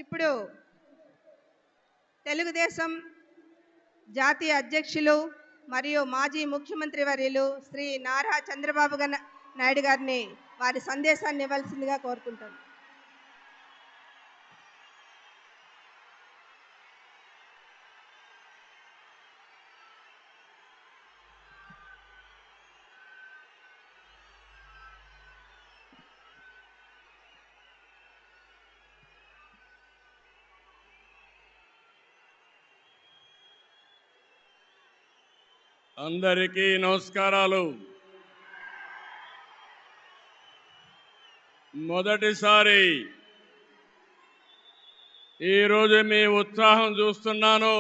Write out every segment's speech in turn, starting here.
ఇప్పుడు తెలుగుదేశం జాతీయ అధ్యక్షులు మరియు మాజీ ముఖ్యమంత్రి వర్యులు శ్రీ నారా చంద్రబాబు నాయుడు గారిని వారి సందేశాన్ని ఇవ్వాల్సిందిగా కోరుకుంటాను. అందరికీ నమస్కారాలు. మొదటిసారి ఈరోజు మీ ఉత్సాహం చూస్తున్నాను.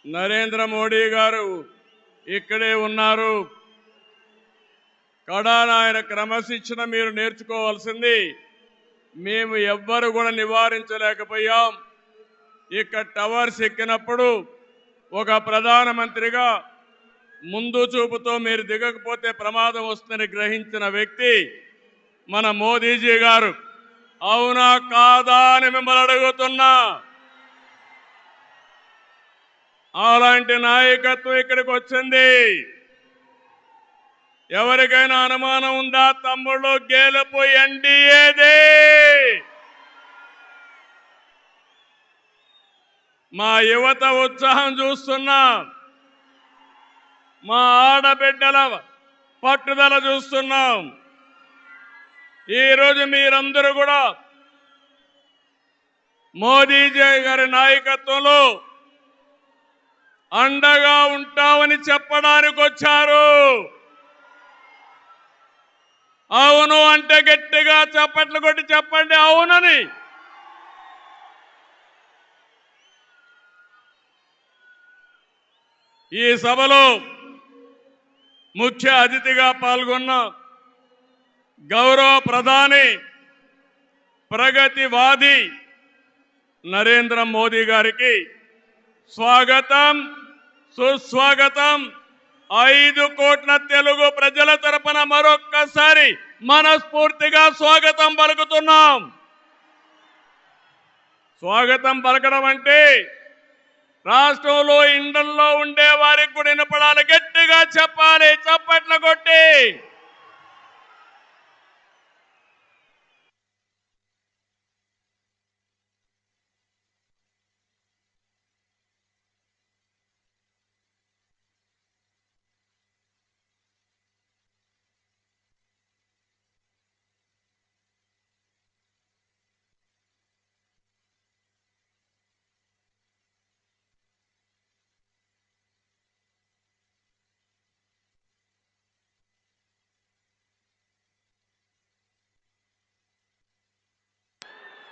నరేంద్ర మోడీ గారు ఇక్కడే ఉన్నారు. కడాన ఆయన క్రమశిక్షణ మీరు నేర్చుకోవాల్సింది. మేము ఎవ్వరు కూడా నివారించలేకపోయాం. ఇక్కడ టవర్స్ ఎక్కినప్పుడు ఒక ప్రధానమంత్రిగా ముందు చూపుతో మీరు దిగకపోతే ప్రమాదం వస్తుందని గ్రహించిన వ్యక్తి మన మోదీజీ గారు. అవునా కాదా అని మిమ్మల్ని అడుగుతున్నా. అలాంటి నాయకత్వం ఇక్కడికి వచ్చింది. ఎవరికైనా అనుమానం ఉందా? తమ్ముళ్ళు, గెలుపు ఎన్డీఏదే. మా యువత ఉత్సాహం చూస్తున్నా, మా ఆడబిడ్డల పట్టుదల చూస్తున్నాం. ఈరోజు మీరందరూ కూడా మోదీజీ గారి నాయకత్వంలో అండగా ఉంటామని చెప్పడానికి వచ్చారు. అవును అంటే గట్టిగా చప్పట్లు కొట్టి చెప్పండి అవునని. ఈ సభలో ముఖ్య అతిథిగా పాల్గొన్న గౌరవ ప్రధాని, ప్రగతివాది నరేంద్ర మోదీ గారికి స్వాగతం, సుస్వాగతం. 5 కోట్ల తెలుగు ప్రజల తరపున మరొక్కసారి మనస్ఫూర్తిగా స్వాగతం పలుకుతున్నాం. స్వాగతం పలకడం అంటే రాష్ట్రంలో ఇండల్లో ఉండే వారికి కూడా వినపడాలి. గట్టిగా చెప్పాలి, చప్పట్లు కొట్టి.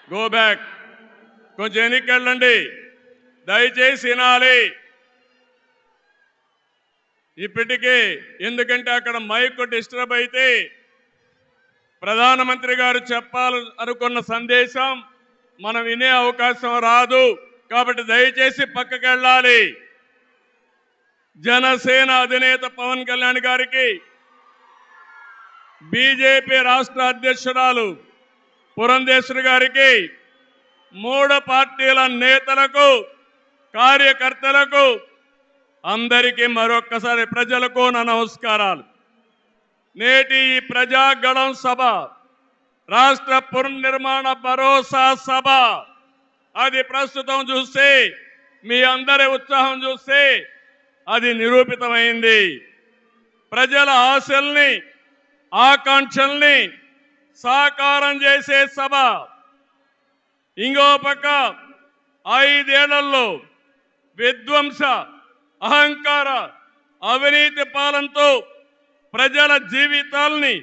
గో బ్యాక్, కొంచెం వెనక్కి వెళ్ళండి. దయచేసి వినాలి ఇప్పటికే. ఎందుకంటే అక్కడ మైక్ డిస్టర్బ్ అయితే ప్రధానమంత్రి గారు చెప్పాలనుకున్న సందేశం మనం వినే అవకాశం రాదు. కాబట్టి దయచేసి పక్కకి వెళ్ళాలి. జనసేన అధినేత పవన్ కళ్యాణ్ గారికి, బీజేపీ రాష్ట్ర అధ్యక్షురాలు పురంధేశ్వరి గారికి, 3 పార్టీల నేతలకు, కార్యకర్తలకు, అందరికీ మరొక్కసారి ప్రజలకు నా నమస్కారాలు. నేటి ఈ ప్రజాగళం సభ రాష్ట్ర పునర్నిర్మాణ భరోసా సభ. అది ప్రస్తుతం చూస్తే, మీ అందరి ఉత్సాహం చూస్తే అది నిరూపితమైంది. ప్రజల ఆశల్ని, ఆకాంక్షల్ని సాకారం చేసే సభ. ఇంకో పక్క 5 ఏళ్లలో విధ్వంస, అహంకార, అవినీతి పాలనతో ప్రజల జీవితాల్ని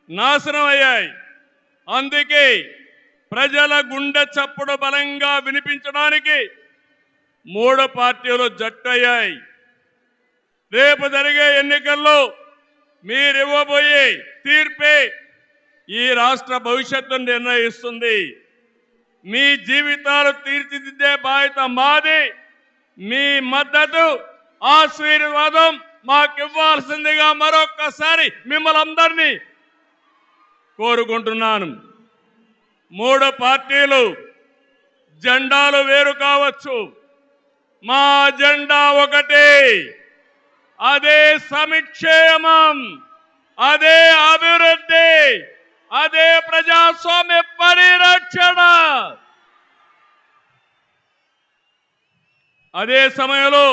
నాశనం అయ్యాయి. అందుకే ప్రజల గుండె చప్పుడు బలంగా వినిపించడానికి 3 పార్టీలు జట్టయ్యాయి. రేపు జరిగే ఎన్నికల్లో మీరివ్వబోయే తీర్పే ఈ రాష్ట్ర భవిష్యత్తును నిర్ణయిస్తుంది. మీ జీవితాలు తీర్చిదిద్దే బాధ్యత మాది. మీ మద్దతు, ఆశీర్వాదం మాకు ఇవ్వాల్సిందిగా మరొక్కసారి మిమ్మల్ని అందరినీ కోరుకుంటున్నాను. మూడు పార్టీలు జెండాలు వేరు కావచ్చు, మా జెండా ఒకటే. అదే సంక్షేమం, అదే అభివృద్ధి, అదే ప్రజాస్వామ్య పరిరక్షణ. అదే సమయంలో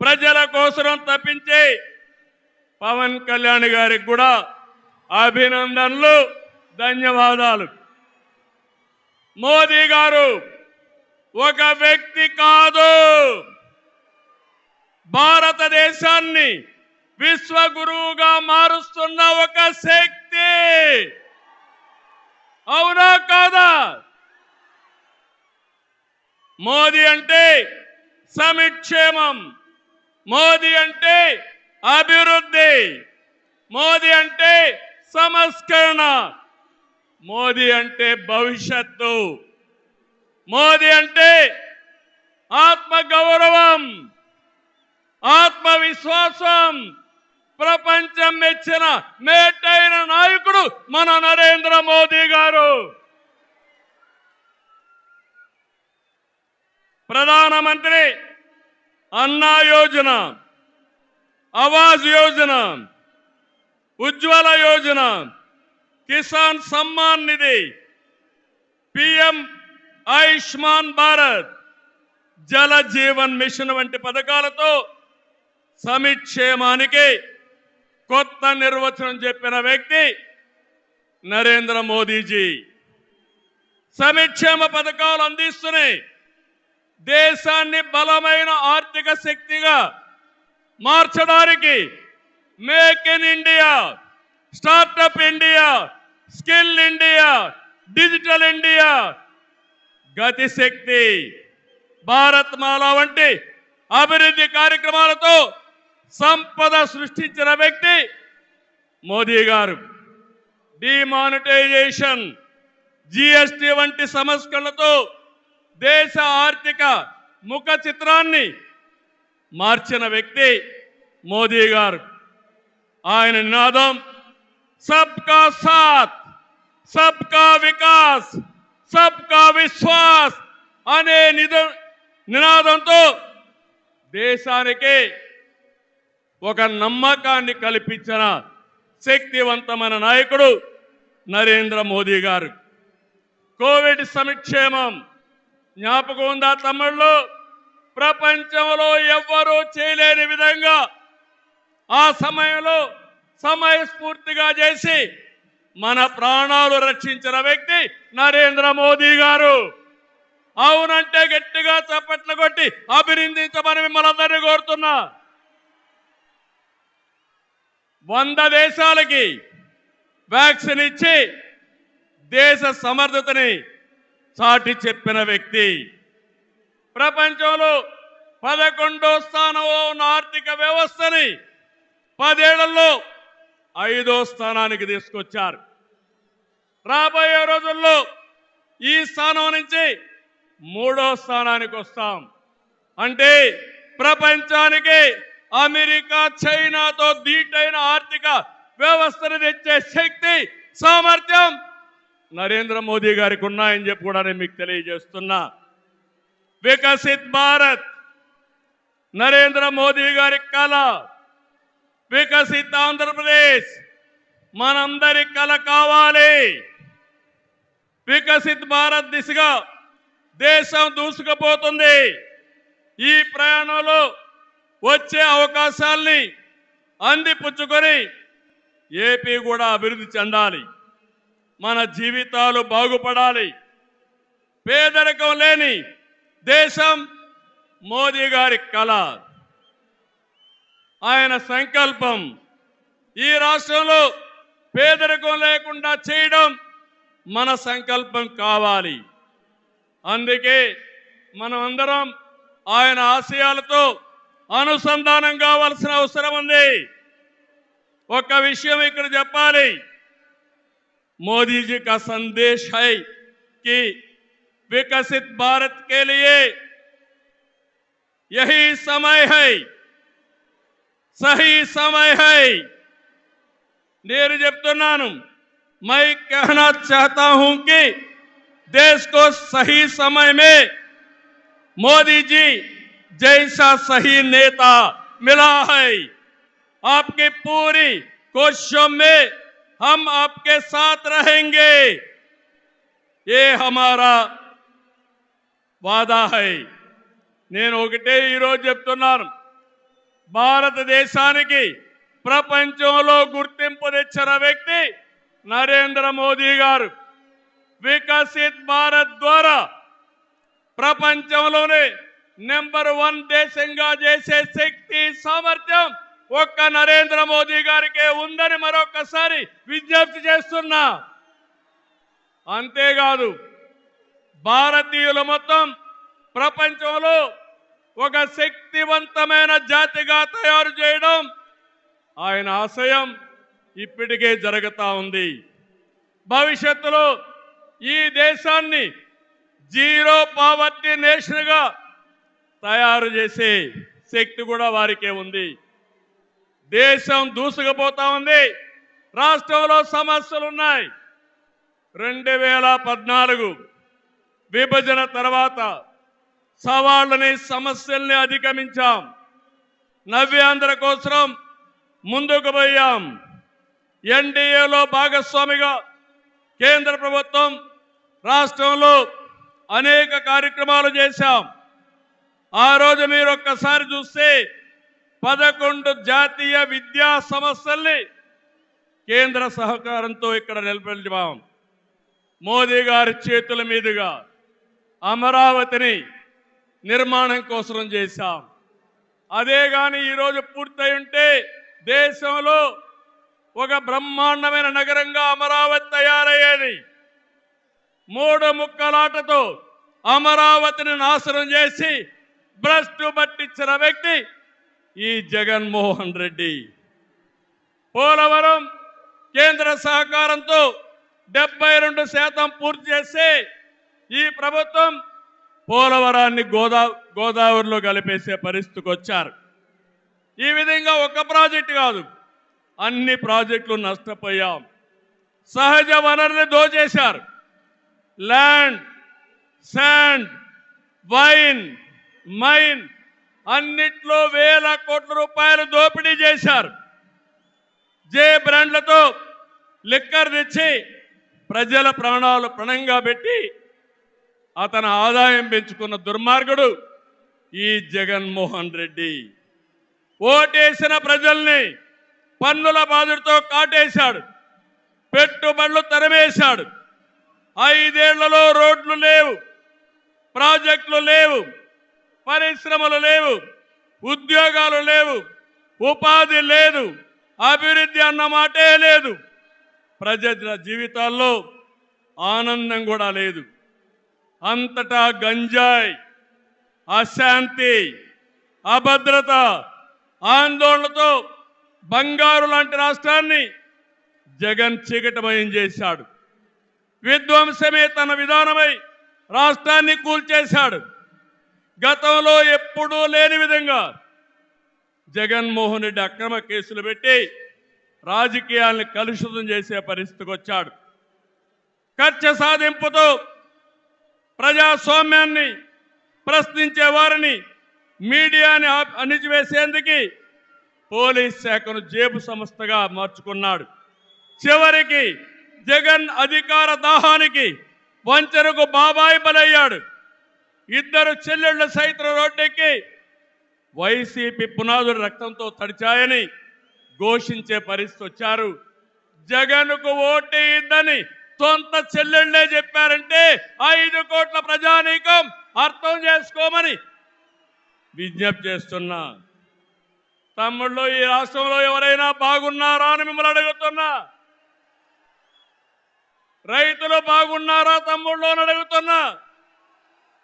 ప్రజల కోసం తప్పించే పవన్ కళ్యాణ్ గారికి కూడా అభినందనలు, ధన్యవాదాలు. మోదీ గారు ఒక వ్యక్తి కాదు, భారతదేశాన్ని విశ్వగురువుగా మారుస్తున్న ఒక శక్తి. అవునా కాదా? మోదీ అంటే సంక్షేమం, మోదీ అంటే అభివృద్ధి, మోదీ అంటే సంస్కరణ, మోదీ అంటే భవిష్యత్తు, మోదీ అంటే ఆత్మగౌరవం, ఆత్మవిశ్వాసం. ప్రపంచం మెచ్చిన మేటైన నాయకుడు మన నరేంద్ర మోదీ గారు. ప్రధానమంత్రి అన్నా యోజన, ఆవాస్ యోజన, ఉజ్వల యోజన, కిసాన్ సమ్మాన్ నిధి, పిఎం ఆయుష్మాన్ భారత్, జల జీవన్ మిషన్ వంటి పథకాలతో సంక్షేమానికి కొత్త నిర్వచనం చెప్పిన వ్యక్తి నరేంద్ర మోదీజీ. సంక్షేమ పథకాలు అందిస్తున్నాయి దేశాన్ని బలమైన ఆర్థిక శక్తిగా మార్చడానికి. Make in India, startup India, skill India, digital India, Gatishakti, Bharatmala వంటి అభివృద్ధి కార్యక్రమాలతో సంపద సృష్టించిన వ్యక్తి మోదీ గారు. డిమానిటైజేషన్, జిఎస్టి వంటి సంస్కరణలతో దేశ ఆర్థిక ముఖ చిత్రాన్ని మార్చిన వ్యక్తి మోదీ గారు. ఆయన నినాదం సబ్కా సాత్, సబ్కా వికాస్, సబ్కా విశ్వాస్ అనే నినాదంతో దేశానికి ఒక నమ్మకాన్ని కల్పించిన శక్తివంతమైన నాయకుడు నరేంద్ర మోదీ గారు. కోవిడ్ సంక్షేమం జ్ఞాపకం ఉందా తమ్ముళ్ళు? ప్రపంచంలో ఎవ్వరూ చేయలేని విధంగా ఆ సమయంలో సమయస్ఫూర్తిగా చేసి మన ప్రాణాలు రక్షించిన వ్యక్తి నరేంద్ర మోదీ గారు. అవునంటే గట్టిగా చప్పట్లు కొట్టి అభినందించమని మిమ్మల్ని అందరినీ కోరుతున్నా. 100 దేశాలకి వ్యాక్సిన్ ఇచ్చి దేశ సమర్థతని చాటి చెప్పిన వ్యక్తి. ప్రపంచంలో 11వ స్థానంలో ఉన్న ఆర్థిక వ్యవస్థని 10 ఏళ్లలో 5వ స్థానానికి తీసుకొచ్చారు. రాబోయే రోజుల్లో ఈ స్థానం నుంచి 3వ స్థానానికి వస్తాం. అంటే ప్రపంచానికి అమెరికా, చైనాతో ధీటైన ఆర్థిక వ్యవస్థను తెచ్చే శక్తి, సామర్థ్యం నరేంద్ర మోదీ గారికి ఉన్నాయని చెప్పి కూడా నేను మీకు తెలియజేస్తున్నా. వికసిత్ భారత్ నరేంద్ర మోదీ గారి కళ. వికసిత్ ఆంధ్రప్రదేశ్ మనందరి కళ కావాలి. వికసిత్ భారత్ దిశగా దేశం దూసుకుపోతుంది. ఈ ప్రయాణంలో వచ్చే అవకాశాల్ని అందిపుచ్చుకొని ఏపీ కూడా అభివృద్ధి చెందాలి. మన జీవితాలు బాగుపడాలి. పేదరికం లేని దేశం మోదీ గారి కళ, ఆయన సంకల్పం. ఈ రాష్ట్రంలో పేదరికం లేకుండా చేయడం మన సంకల్పం కావాలి. అందుకే మనం అందరం ఆయన ఆశయాలతో అనుసంధానం కావాల్సిన అవసరం ఉంది. ఒక విషయం ఇక్కడ చెప్పాలి. मोदी जी का संदेश है कि विकसित भारत के लिए यही समय है, सही समय है. నేను చెప్తున్నాను, मैं कहना चाहता हूं कि देश को सही समय में मोदी जी जैसा सही नेता मिला है। आपकी पूरी कोशिशों में हम आपके साथ रहेंगे, ये हमारा వాదా హై। నేను ఒకటే ఈరోజు చెప్తున్నాను, భారతదేశానికి ప్రపంచంలో గుర్తింపు తెచ్చిన వ్యక్తి నరేంద్ర మోదీ గారు। వికసిత్ భారత్ ద్వారా ప్రపంచంలోనే నెంబర్ 1 దేశంగా చేసే శక్తి సామర్థ్యం ఒక్క నరేంద్ర మోదీ గారికే ఉందని మరొకసారి విజ్ఞప్తి చేస్తున్నా। అంతేకాదు భారతీయులు మొత్తం ప్రపంచంలో ఒక శక్తివంతమైన జాతిగా తయారు చేయడం ఆయన ఆశయం ఇప్పటికే జరుగుతా ఉంది। భవిష్యత్తులో ఈ దేశాన్ని జీరో పావర్టీ నేషన్గా తయారు చేసే శక్తి కూడా వారికే ఉంది। దేశం దూసుకుపోతా ఉంది, రాష్ట్రంలో సమస్యలు ఉన్నాయి। 2014 విభజన తర్వాత సవాళ్ళని సమస్యల్ని అధిగమించాం, నవ్యాంధ్ర కోసం ముందుకు పోయాం। ఎన్డీఏలో భాగస్వామిగా కేంద్ర ప్రభుత్వం రాష్ట్రంలో అనేక కార్యక్రమాలు చేశాం। ఆ రోజు మీరు ఒక్కసారి చూస్తే 11 జాతీయ విద్యా సంస్థల్ని కేంద్ర సహకారంతో ఇక్కడ నిలబెట్టాం। మోదీ గారి చేతుల మీదుగా అమరావతిని నిర్మాణం కోసం చేశాం। అదే గాని ఈరోజు పూర్తయి ఉంటే దేశంలో ఒక బ్రహ్మాండమైన నగరంగా అమరావతి తయారయ్యేది। 3 ముక్కలాటతో అమరావతిని నాశనం చేసి భ్రష్టు పట్టించిన వ్యక్తి ఈ జగన్మోహన్ రెడ్డి। పోలవరం కేంద్ర సహకారంతో 72% పూర్తి చేసి ఈ ప్రభుత్వం పోలవరాన్ని గోదావరిలో కలిపేసే పరిస్థితికి వచ్చారు। ఈ విధంగా ఒక ప్రాజెక్టు కాదు, అన్ని ప్రాజెక్టులు నష్టపోయాం। సహజ వనరులు దోచేశారు, ల్యాండ్, శాండ్, వైన్, మైన్ అన్నిట్లో వేల కోట్ల రూపాయలు దోపిడీ చేశారు। జే బ్రాండ్లతో లిక్కర్ తెచ్చి ప్రజల ప్రాణాలు పణంగా పెట్టి అతని ఆదాయం పెంచుకున్న దుర్మార్గుడు ఈ జగన్మోహన్ రెడ్డి। ఓటేసిన ప్రజల్ని పన్నుల బాధతో కాటేశాడు, పెట్టుబడులు తరిమేశాడు। 5 ఏళ్లలో రోడ్లు లేవు, ప్రాజెక్టులు లేవు, పరిశ్రమలు లేవు, ఉద్యోగాలు లేవు, ఉపాధి లేదు, అభివృద్ధి అన్న మాటే లేదు। ప్రజల జీవితాల్లో ఆనందం కూడా లేదు। అంతటా గంజాయి, అశాంతి, అభద్రత, ఆందోళనతో బంగారు లాంటి రాష్ట్రాన్ని జగన్ చీకటమయం చేశాడు। విధ్వంసమే తన విధానమై రాష్ట్రాన్ని కూల్చేశాడు। గతంలో ఎప్పుడూ లేని విధంగా జగన్మోహన్ రెడ్డి అక్రమ కేసులు పెట్టి రాజకీయాలను కలుషితం చేసే పరిస్థితికి వచ్చాడు। కక్ష సాధింపుతో ప్రజాస్వామ్యాన్ని ప్రశ్నించే వారిని, మీడియాని అణిచివేసేందుకు పోలీస్ శాఖను జేబు సంస్థగా మార్చుకున్నాడు। చివరికి జగన్ అధికార దాహానికి వంచనకు బాబాయి బలయ్యాడు। 2 చెల్లెళ్ల సైతం రోడ్డెక్కి వైసీపీ పునాదులు రక్తంతో తడిచాయని ఘోషించే పరిస్థితి వచ్చారు। జగన్కు ఓటేయద్దని సొంత చెల్లెళ్లే చెప్పారంటే 5 కోట్ల ప్రజానీకం అర్థం చేసుకోమని విజ్ఞప్తి చేస్తున్నా। తమ్ముళ్ళు, ఈ రాష్ట్రంలో ఎవరైనా బాగున్నారా అని మిమ్మల్ని అడుగుతున్నా। రైతులు బాగున్నారా తమ్ముళ్ళు అని అడుగుతున్నా।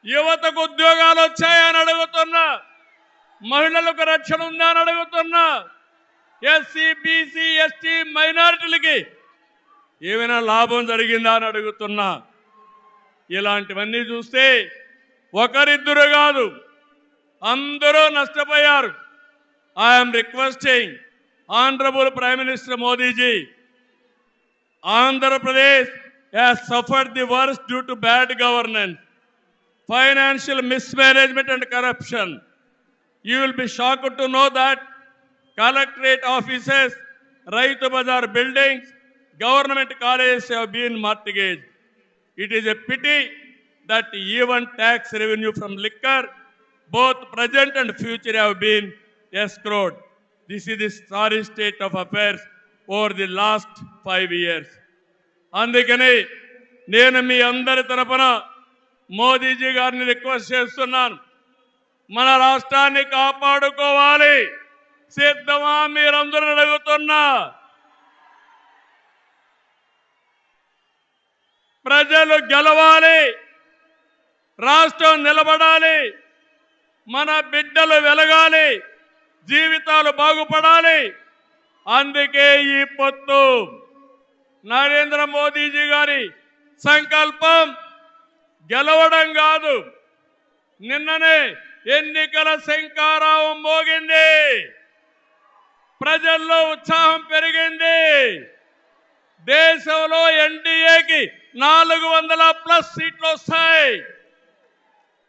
యువతకు ఉద్యోగాలు వచ్చాయని అడుగుతున్నా। మహిళలకు రక్షణ ఉందా అని అడుగుతున్నా। ఎస్సీ, బీసీ, ఎస్టీ మైనారిటీలకి ఏమైనా లాభం జరిగిందా అని అడుగుతున్నా। ఇలాంటివన్నీ చూస్తే ఒకరిద్దరు కాదు, అందరూ నష్టపోయారు। I'm requesting honourable prime minister Modiji, Andhra Pradesh has suffered the worst due to bad governance, financial mismanagement and corruption. You will be shocked to know that collectorate offices, Raitu Bazar buildings, government colleges have been mortgaged. It is a pity that even tax revenue from liquor, both present and future, have been escrowed. This is the sorry state of affairs over the last 5 years. అందుకని నేను మీ అందరి తరపున మోదీజీ గారిని request చేస్తున్నాను, మన రాష్ట్రాన్ని కాపాడుకోవాలి. సిద్ధమా మీరందరూ అడుగుతున్నా? ప్రజలు గెలవాలి, రాష్ట్రం నిలబడాలి, మన బిడ్డలు వెలగాలి, జీవితాలు బాగుపడాలి. అందుకే ఈ పొత్తు. నరేంద్ర మోదీజీ గారి సంకల్పం గెలవడం కాదు. నిన్ననే ఎన్నికల శంఖారావం మోగింది, ప్రజల్లో ఉత్సాహం పెరిగింది. దేశంలో ఎన్డీఏకి 400+ సీట్లు వస్తాయి.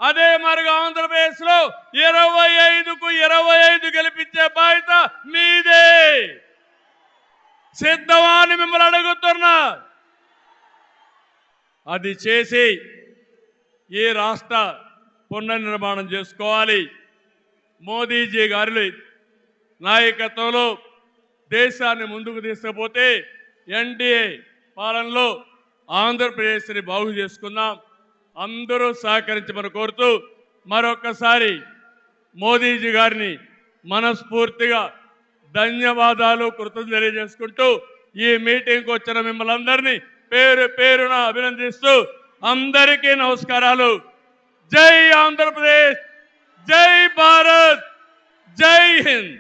అదే మరిగా ఆంధ్రప్రదేశ్ లో 25కు 25 గెలిపించే బాధ్యత మీదే. సిద్ధమా అని మిమ్మల్ని అడుగుతున్నా. అది చేసి ఈ రాష్ట్ర పునర్నిర్మాణం చేసుకోవాలి. మోదీజీ గారి నాయకత్వంలో దేశాన్ని ముందుకు తీసుకుపోతే ఎన్డీఏ పాలనలో ఆంధ్రప్రదేశ్ని బాగు చేసుకుందాం. అందరూ సహకరించమని కోరుతూ మరొకసారి మోదీజీ గారిని మనస్ఫూర్తిగా ధన్యవాదాలు, కృతజ్ఞతలు తెలియజేసుకుంటూ ఈ మీటింగ్కి వచ్చిన మిమ్మల్ని అందరినీ పేరు పేరున అభినందిస్తూ అందరికీ నమస్కారాలు. జై ఆంధ్రప్రదేశ్, జై భారత్, జై హింద్.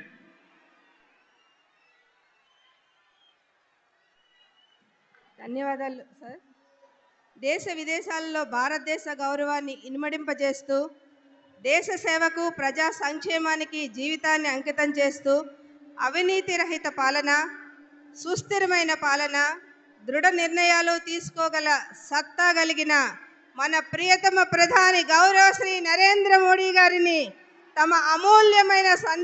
ధన్యవాదాలు సార్. దేశ విదేశాలలో భారతదేశ గౌరవాన్ని ఇనుమడింపజేస్తూ దేశ సేవకు, ప్రజా సంక్షేమానికి జీవితాన్ని అంకితం చేస్తూ అవినీతి రహిత పాలన, సుస్థిరమైన పాలన, దృఢ నిర్ణయాలు తీసుకోగల సత్తా కలిగిన మన ప్రియతమ ప్రధాని గౌరవ శ్రీ నరేంద్ర మోడీ గారిని తమ అమూల్యమైన